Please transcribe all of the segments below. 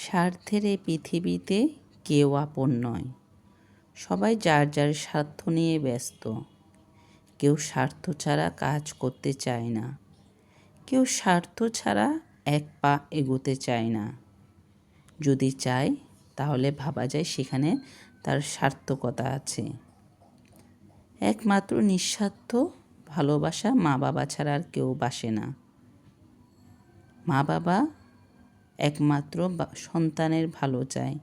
স্বার্থের এই পৃথিবীতে কেউ আপন নয়। সবাই যার যার স্বার্থ নিয়ে ব্যস্ত। কেউ স্বার্থ ছাড়া কাজ করতে চায় না, কেউ স্বার্থ ছাড়া এক পা এগোতে চায় না। যদি চায় তাহলে ভাবা যায় সেখানে তার সার্থকতা আছে। একমাত্র নিঃস্বার্থ ভালোবাসা মা বাবা ছাড়া আর কেউ বাসে না। মা বাবা একমাত্র সন্তানের ভালো চায়।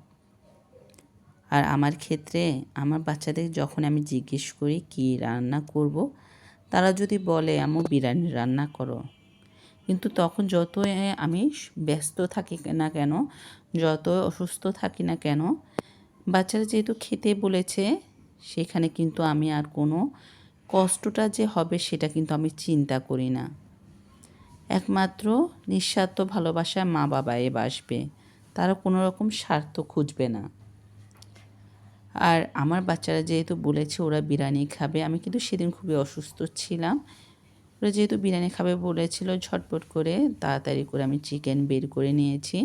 আর আমার ক্ষেত্রে আমার বাচ্চাদের যখন আমি জিজ্ঞেস করি কী রান্না করব, তারা যদি বলে আম্মু বিরিয়ানি রান্না করো, কিন্তু তখন যতই আমি ব্যস্ত থাকি না কেন, যত অসুস্থ থাকি না কেন, বাচ্চারা যেহেতু খেতে বলেছে, সেখানে কিন্তু আমি আর কোনো কষ্টটা যে হবে সেটা কিন্তু আমি চিন্তা করি না। একমাত্র নিঃস্বার্থ ভালোবাসা মা বাবাই বাসবে, তারা কোনো রকম স্বার্থ খুঁজবে না। আর আমার বাচ্চারা যেহেতু বলেছে ওরা বিরিয়ানি খাবে, আমি কিন্তু সেদিন খুবই অসুস্থ ছিলাম। ওরা যেহেতু বিরিয়ানি খাবে বলেছিল, ঝটপট করে তাড়াতাড়ি করে আমি চিকেন বের করে নিয়েছি।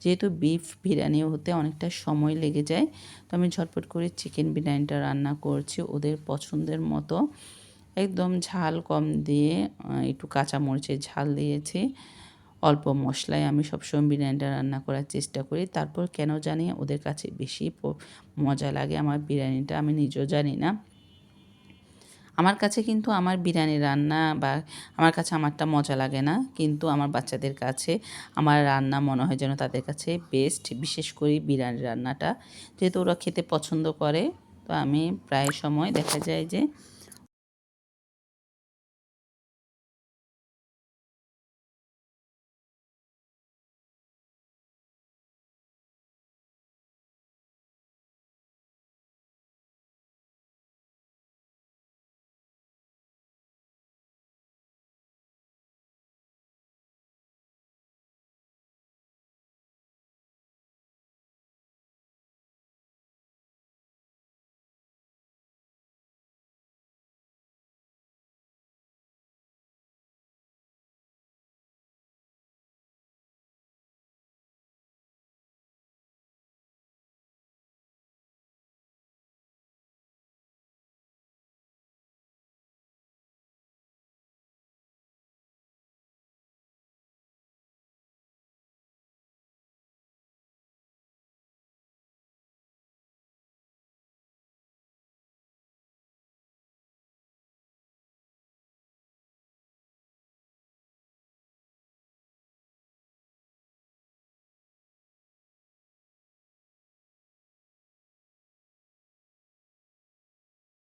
যেহেতু বিফ বিরিয়ানি হতে অনেকটা সময় লেগে যায়, তো আমি ঝটপট করে চিকেন বিরিয়ানিটা রান্না করছি ওদের পছন্দের মতো। একদম ঝাল কম দিয়ে একটু কাঁচামরিচের ঝাল দিয়েছি। অল্প মশলায় আমি সবসময় বিরিয়ানিটা রান্না করার চেষ্টা করি। তারপর কেন জানি ওদের কাছে বেশি মজা লাগে আমার বিরিয়ানিটা, আমি নিজেও জানি না। আমার কাছে কিন্তু আমার বিরিয়ানি রান্না বা আমার কাছে আমারটা মজা লাগে না, কিন্তু আমার বাচ্চাদের কাছে আমার রান্না মনে হয় যেন তাদের কাছে বেস্ট। বিশেষ করে বিরিয়ানি রান্নাটা যেহেতু ওরা খেতে পছন্দ করে, তো আমি প্রায় সময় দেখা যায় যে